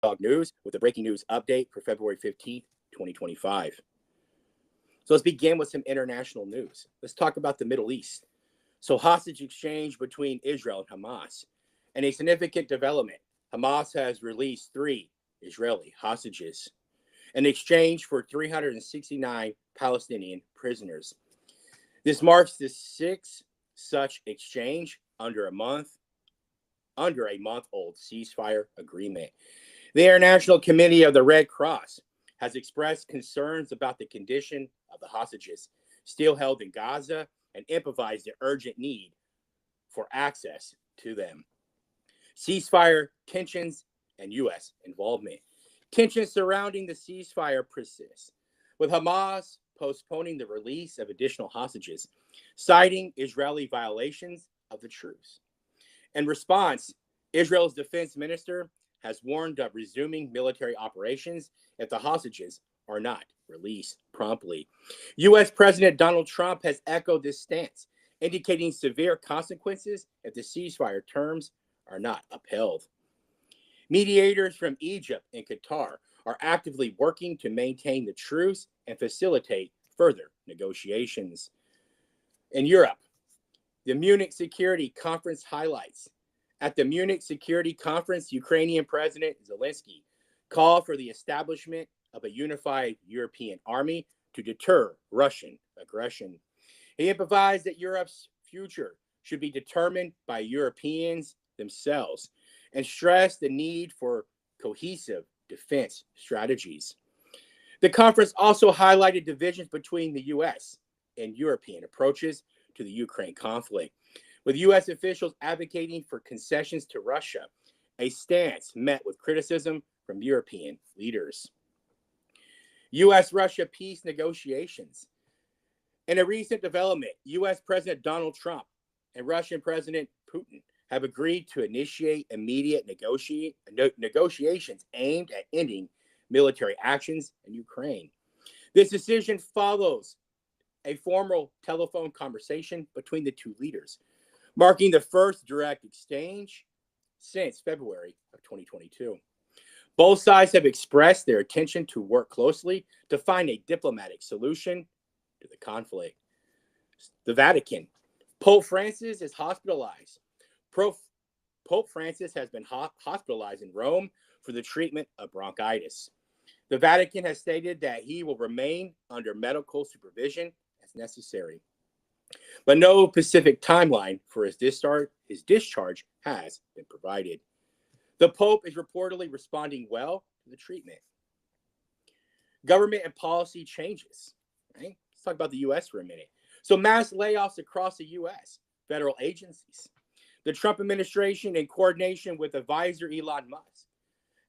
Watchdog News with a breaking news update for February 15th, 2025. So let's begin with some international news. Let's talk about the Middle East. So hostage exchange between Israel and Hamas. And a significant development. Hamas has released 3 Israeli hostages in exchange for 369 Palestinian prisoners. This marks the 6th such exchange under a month-old ceasefire agreement. The International Committee of the Red Cross has expressed concerns about the condition of the hostages still held in Gaza and emphasized the urgent need for access to them. Ceasefire tensions and U.S. involvement. Tensions surrounding the ceasefire persist, with Hamas postponing the release of additional hostages, citing Israeli violations of the truce. In response, Israel's defense minister has warned of resuming military operations if the hostages are not released promptly. U.S. President Donald Trump has echoed this stance, indicating severe consequences if the ceasefire terms are not upheld. Mediators from Egypt and Qatar are actively working to maintain the truce and facilitate further negotiations. In Europe, the Munich Security Conference highlights. At the Munich Security Conference, Ukrainian President Zelenskyy called for the establishment of a unified European army to deter Russian aggression. He emphasized that Europe's future should be determined by Europeans themselves and stressed the need for cohesive defense strategies. The conference also highlighted divisions between the U.S. and European approaches to the Ukraine conflict, with U.S. officials advocating for concessions to Russia, a stance met with criticism from European leaders. U.S. Russia peace negotiations. In a recent development, U.S. President Donald Trump and Russian President Putin have agreed to initiate immediate negotiations aimed at ending military actions in Ukraine. This decision follows a formal telephone conversation between the two leaders, marking the first direct exchange since February of 2022. Both sides have expressed their intention to work closely to find a diplomatic solution to the conflict. The Vatican. Pope Francis is hospitalized. Pope Francis has been hospitalized in Rome for the treatment of bronchitis. The Vatican has stated that he will remain under medical supervision as necessary, but no specific timeline for his discharge has been provided. The Pope is reportedly responding well to the treatment. Government and policy changes. Right? Let's talk about the U.S. for a minute. So mass layoffs across the U.S., federal agencies. The Trump administration, in coordination with advisor Elon Musk,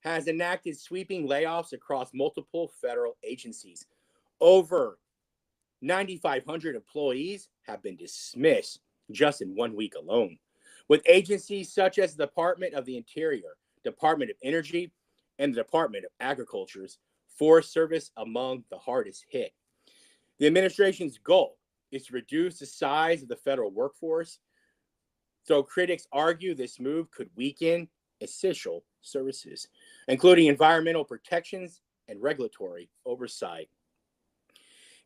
has enacted sweeping layoffs across multiple federal agencies. Over 9,500 employees have been dismissed just in 1 week alone, with agencies such as the Department of the Interior, Department of Energy, and the Department of Agriculture's Forest Service among the hardest hit. The administration's goal is to reduce the size of the federal workforce, though critics argue this move could weaken essential services, including environmental protections and regulatory oversight.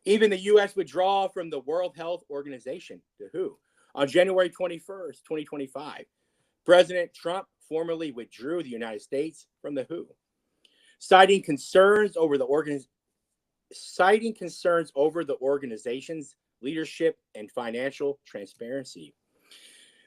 Even the U.S. withdrawal from the World Health Organization, the WHO, on January 21st, 2025, President Trump formally withdrew the United States from the WHO, citing concerns over the organization's leadership and financial transparency.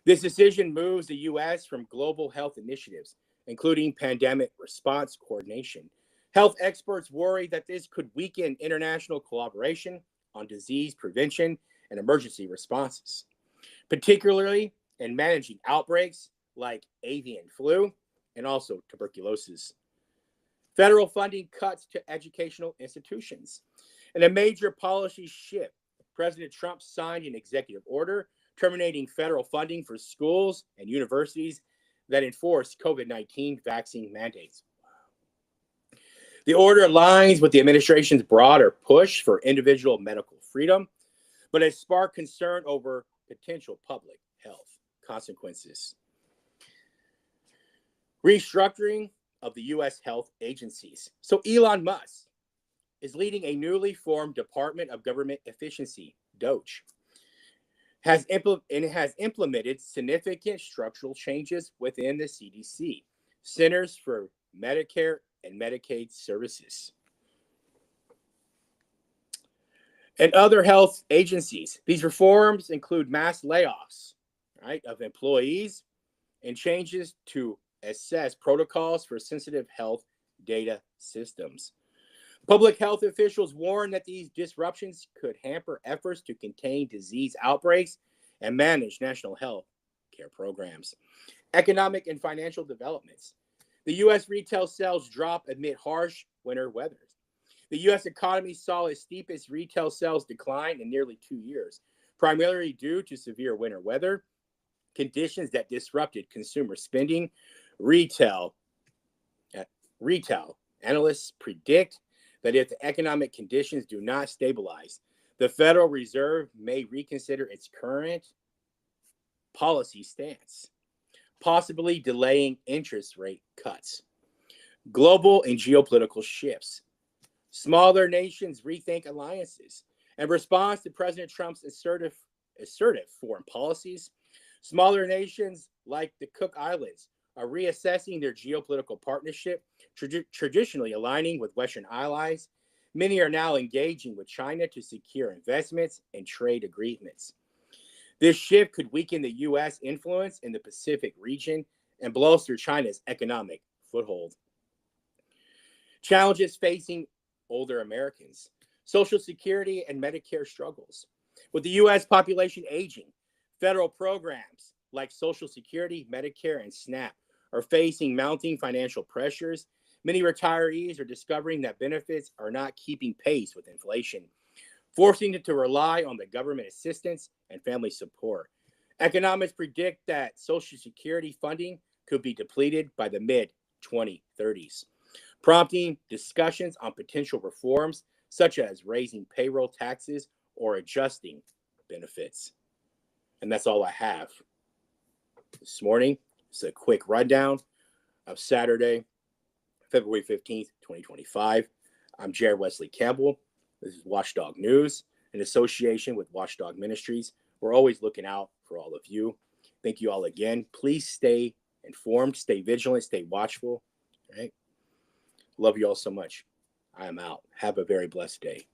This decision moves the U.S. from global health initiatives, including pandemic response coordination. Health experts worry that this could weaken international collaboration on disease prevention and emergency responses, particularly in managing outbreaks like avian flu and also tuberculosis. Federal funding cuts to educational institutions. In a major policy shift, President Trump signed an executive order terminating federal funding for schools and universities that enforce COVID-19 vaccine mandates. The order aligns with the administration's broader push for individual medical freedom, but has sparked concern over potential public health consequences. Restructuring of the U.S. health agencies. So Elon Musk is leading a newly formed Department of Government Efficiency, DOGE, has implemented significant structural changes within the CDC, Centers for Medicare and Medicaid Services, and other health agencies. These reforms include mass layoffs, right, of employees and changes to assess protocols for sensitive health data systems. Public health officials warn that these disruptions could hamper efforts to contain disease outbreaks and manage national health care programs. Economic and financial developments. The U.S. retail sales drop amid harsh winter weather. The U.S. economy saw its steepest retail sales decline in nearly 2 years, primarily due to severe winter weather, conditions that disrupted consumer spending. Retail analysts predict that if the economic conditions do not stabilize, the Federal Reserve may reconsider its current policy stance, possibly delaying interest rate cuts. Global and geopolitical shifts. Smaller nations rethink alliances. In response to President Trump's assertive foreign policies, smaller nations like the Cook Islands are reassessing their geopolitical partnership, traditionally aligning with Western allies. Many are now engaging with China to secure investments and trade agreements. This shift could weaken the U.S. influence in the Pacific region and bolster China's economic foothold. Challenges facing older Americans. Social Security and Medicare struggles. With the U.S. population aging, federal programs like Social Security, Medicare, and SNAP are facing mounting financial pressures. Many retirees are discovering that benefits are not keeping pace with inflation, forcing them to rely on the government assistance and family support. Economists predict that Social Security funding could be depleted by the mid-2030s, prompting discussions on potential reforms such as raising payroll taxes or adjusting benefits. And that's all I have this morning. It's a quick rundown of Saturday, February 15th, 2025. I'm Jared Wesley Campbell. This is Watchdog News in association with Watchdog Ministries. We're always looking out for all of you. Thank you all again. Please stay informed, stay vigilant, stay watchful. All right. Love you all so much. I am out. Have a very blessed day.